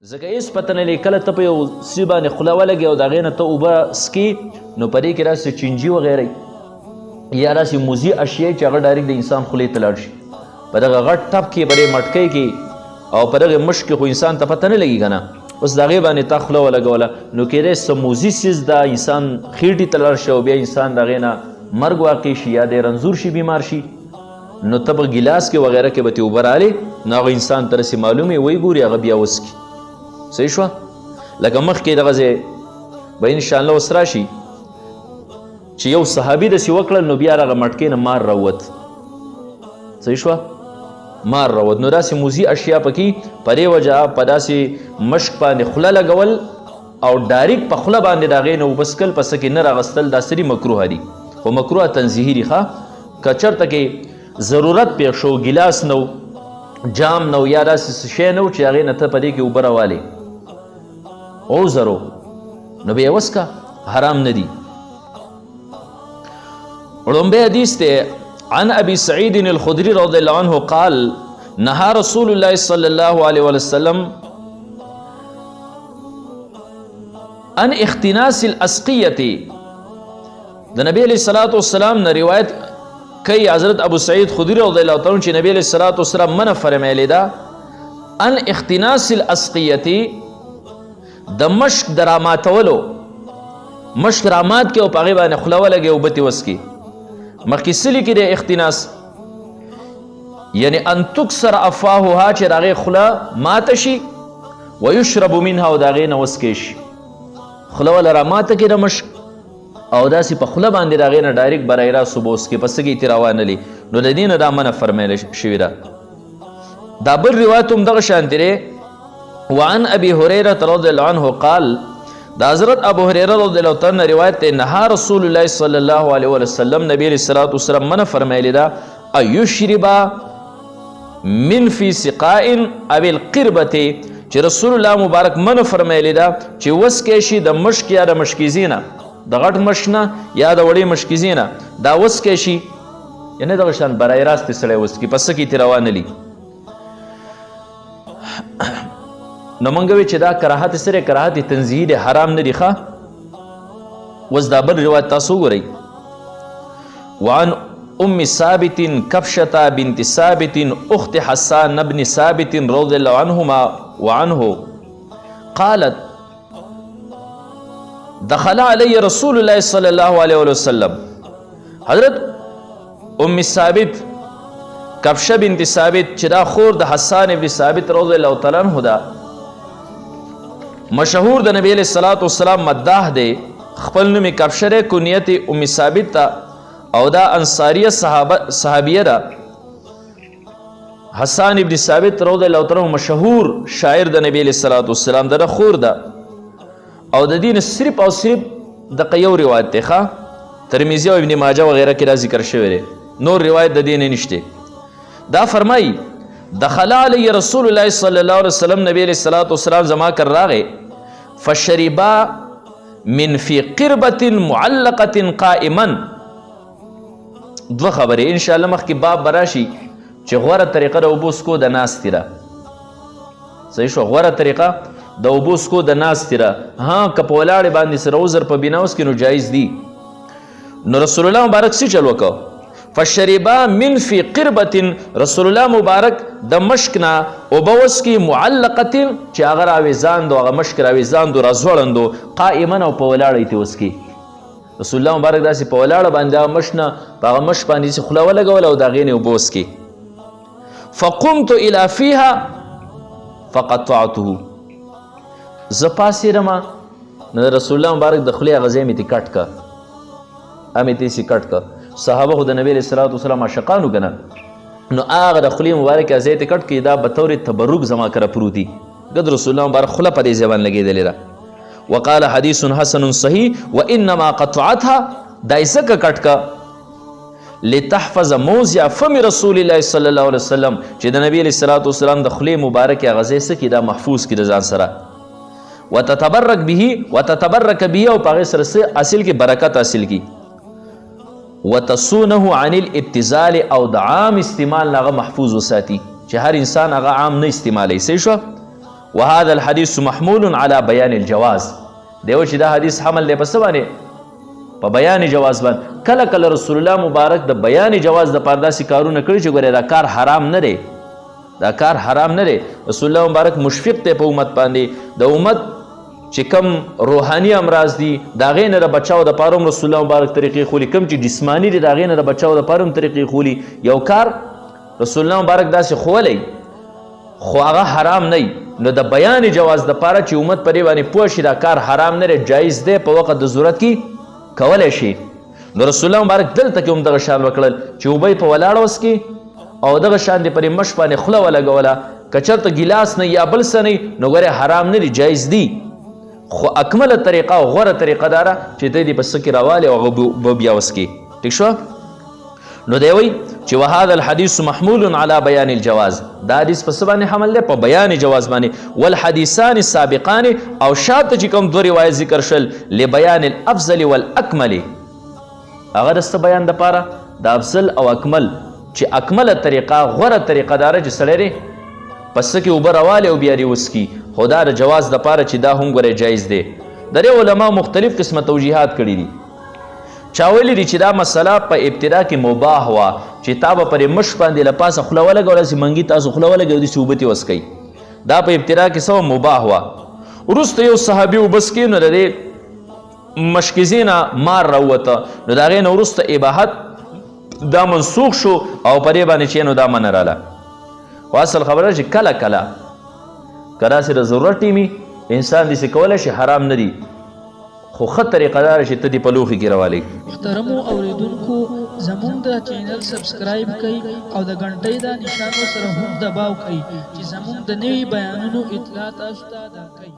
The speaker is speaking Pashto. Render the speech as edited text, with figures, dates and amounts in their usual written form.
ځکه هېڅ پته نه لري کله ته په یو څیز باندې خوله ولګې او د هغې نه ته اوبه څکې نو په دې کې راسې چینجي وغیره یا راسې موزي اشیاء چې هغه ډایرکټ د انسان خولې ته لاړ شي په دغه غټ ټپ کې په دې مټکۍ کې او په دغې مشک کې خو انسان ته پته نه لګي که نه اوس د هغې باندې تا خوله ولګوله نو کیدای څه موزي څیز د انسان خېټې ته لاړ شي او بیا انسان د هغې نه مرګ واقع شي یا دی رنځور شي بیمار شي نو ته په ګیلاس کې وغیره کې به تې اوبه رالې نو هغه انسان ته رسې معلومې وی ګوري هغه بیا وڅکي صحیح شوه لکه مخکې دغسې به انشاءالله اوس راشي چې یو صحابي داسې وکړل نو بیا هغه مټکې نه مار راووت صحیح شوه مار راووت نو داسې موزي اشیا پکې په دې وجه په داسې مشک باندې خوله لګول او ډایرکټ په خوله باندې د هغې نه اوبه څکل په څه کې نه راغستل دا سري مکروه دي خو مکروه تنزیهي دي ښه که چېرته کې ضرورت پیښ شو ګیلاس نه جام نه یا داسې شی نه و چې هغې نه ته په دې کې اوبه راوالې عذر نو بیا وسکه حرام نه دي لومبی حدیث دی عن ابي سعيد الخدري رضي الله عنه قال نهى رسول الله صلى الله عليه وسلم عن اختناس الاسقيه د نبی علیہ الصلوۃ والسلام نه روایت کوي حضرت ابو سعید خدری رضی الله تعالی عنہ چې نبی علیہ الصلوۃ والسلام منع فرمایلی دا ان اختناس الاسقيه د مشک دراماتولو مشک رامات کې او په هغې باندې خوله ولګې اوبه تې وڅکي مخکې څه لیکي دی اختناس یعنی ان تکسر افواهها چې د هغې خوله ماته شي ویشرب منها او د هغې نه وڅکې شي خوله وله راماته کړي د مشک او داسې په خوله باندې د هغې نه ډایرکټ برای راست اوبه وڅکې په څه کې یې روانلي نو د دې نه دا منع فرمایله شوې ده دا بل روایت هم دغه شانتې دی وعن ابي هريره رضي الله عنه قال دا حضرت ابو هريره رضي الله عنه روایت ته نهى رسول الله صلى الله عليه وسلم نبی علیہ الصلوۃ والسلام منع فرمایلی دا ايشرب من في سقاء او القربه چې رسول الله مبارک منع فرمایلی دا چې وسکې شي د مشک یا د مشکیزې نه د غټ مشک نه یا د وړې مشکیزې نه دا وسکې شي یعنې دغه شان برای راست سړی وسکي په څه کې ترې روانلي نو مونږ وی چې دا کراهت سره کراهت تنزیهي دی حرام نه دی ښه اوس دا بل روایت تاسو وګورئ وعن ام ثابت کبشة بنت ثابت اخت حسان بن ثابت رضي الله عنهما وعنه قالت دخل علی رسول الله صلی الله علیه وسلم حضرت ام ثابت کبشة بنت ثابت چې دا خور د حسان بن ثابت رضی الله تعالی عنه ده مشهور د نبی علیہ الصلوۃ والسلام مداح دی خپل نوم یې کبشه دی کنیت ام ثابت ته او دا انصاریه صحابیه ده حسان ابن ثابت رضی الله تعالی عنہ مشهور شاعر د نبی علیہ الصلوۃ والسلام د خور ده او د دین صرف او صرف د یو روایت دی ښه ترمذی او ابن ماجه وغیره کې دا ذکر شوی دی نور روایت د دین نشته دا فرمایي دخل علی رسول الله صلی الله علیه وسلم نبی علیہ الصلوۃ والسلام زما کر راغه فشربا من فی قربة معلقة قائما دو خبرې ان شاء الله مخکې باب براشي چې غوره طریقه د اوبو څکو د ناستې ده صحیح شو غوره طریقه د اوبو څکو د ناستې ده ها که په ولاړې باندې سره عذر په بنا اوس کې نو جایز دي نو رسول الله مبارک څه چل وکړو فشربا من فی قربة رسول الله مبارک د مشکنا اوبه وڅکي معلقة چې هغه راویزاندو هغه مشک راویزاندو راځوړندو قائما او په ولاړه یې وڅکي رسول الله مبارک داسې په ولاړه باندې هغه مشک نه په هغه مشک باندې چې خوله ولګوله او د هغې نه اوبه وڅکي فقمت الى فیها فقطعته زه پاڅېدمه نو رسول الله مبارک د خولې هغه ځای مې ترې کټ که مې تېسې کټ که صحابه خو د نبی علیہ الصلوۃ والسلام عاشقانو که نه نو هغه د خولې مبارکې ځای ته کټ کړي دا به طور تبرک زما کره پروت دي ګد رسول الله مبارک خوله په دې ځای باندې لګېدلې ده وقال حدیث حسن صحیح وانما قطعتها دا یې ځکه کټ که لتحفظ موضع فم رسول الله صلی الله علیه وسلم چې د نبی علیہ الصلوۃ والسلام د خولې مبارکې هغه ځای څه کړي دا محفوظ کړي د ځان سره وتتبرک به او په هغې سره څه حاصل کړي برکت حاصل کړي وتصونه عن الابتذال او د عام استعمال هغه محفوظ وساتي چې هر انسان هغه عام نه استعمالوي صحیح شو وهذا الحديث محمول على بيان الجواز دیو چې دا حدیث حمل دی په څه باندې په بیان جواز باندې کله کله رسول الله مبارک د بیان جواز دپاره داسې کارونه کړي چې ګورې دا کار حرام نه دی دا کار حرام نه دی رسول الله مبارک مشفق دی په امت باندې د امت چې کم روحاني امراض دي د هغې نه د بچاو دپاره هم رسول الله مبارک طریقې خولي کم چې جسماني دي د هغې نه د بچاو دپاره هم طریقې خولي یو کار رسول الله مبارک داسې خولی خو هغه حرام نه نو د بیان جواز دپاره چې امت په دې باندې پوه شي دا کار حرام نه دی جایز دی په وخت د ضرورت کې کولی شي نو رسول الله مبارک دلته کې هم دغه شان وکړل چې اوبه یې په ولاړه وڅکي او دغه شان دې پرې مش باندې خوله ولګوله که چېرته ګیلاس نه یا بل څه نه نو ګورې حرام نه دي جایز دي خو اکمله طریقه او غوره طریقه داره چې دی دې په څه کې راوالې او هغه بیا وڅکي ټیک شوه نو دی وایي چې وهذا الحديث محمول على بيان الجواز دا حدیث په څه باندې حمل دی په بیان جواز باندې والحدیثان السابقان او شاته چې کوم دوه روایت ذکر شول لبیان الافضل والاکمل هغه د څه بیان دپاره د افضل او اکمل چې اکمله طریقه غوره طریقه داره چې سړی دی په څه کې اوبه راوالې او بیا دې وڅکي خو دا د جواز دپاره چې دا هم ګورې جایز دی د دې علما مختلف قسمه توجیحات کړي دي چا ویلي دي چې دا مسله په ابتدا کې مباح وه چې تا به پرې مش باندې له پاسه خوله ولګوله چې منګي تاسو خوله ولګوي داسې اوبه ترې وڅکئ دا په ابتدا کې څه مباح وه وروسته یو صحابي اوبه څکي نو د دې مشکزې نه مار راووته نو د هغې نه وروسته اباحت دا منسوخ شو او په دې باندې چې نو دا منه راله خو اصل خبره چې کله کله که داسې د ضرورت ټیمي انسان داسې کولی شي حرام نه دي خو ښه طریقه داره چې ته دې په لوښي کې راوالی محترمو اوریدونکو زموږ د چینل سبسکرایب کړئ او د غنټۍ د نشانو سره هم دباو کړئ چې زموږ د نوي بیانونو اطلاع تاسو ته درکړئ